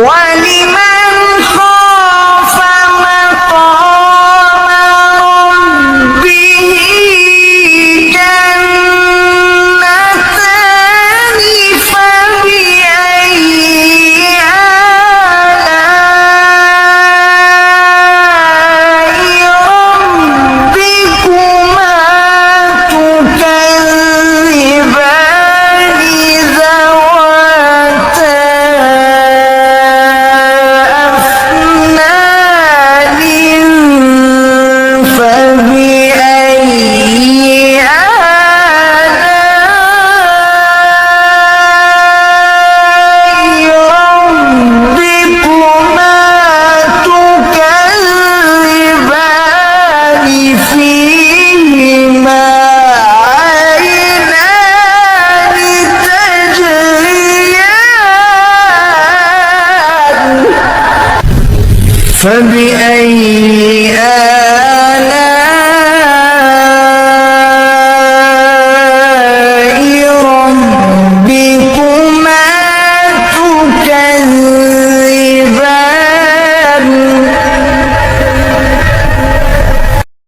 ولمن خاف مقام ربه جنتان فبأي آلاء ربكما تكذبان ذواتا أفنان فبأي آلاء ربكما تكذبان فيهما عينان تجريان فبأي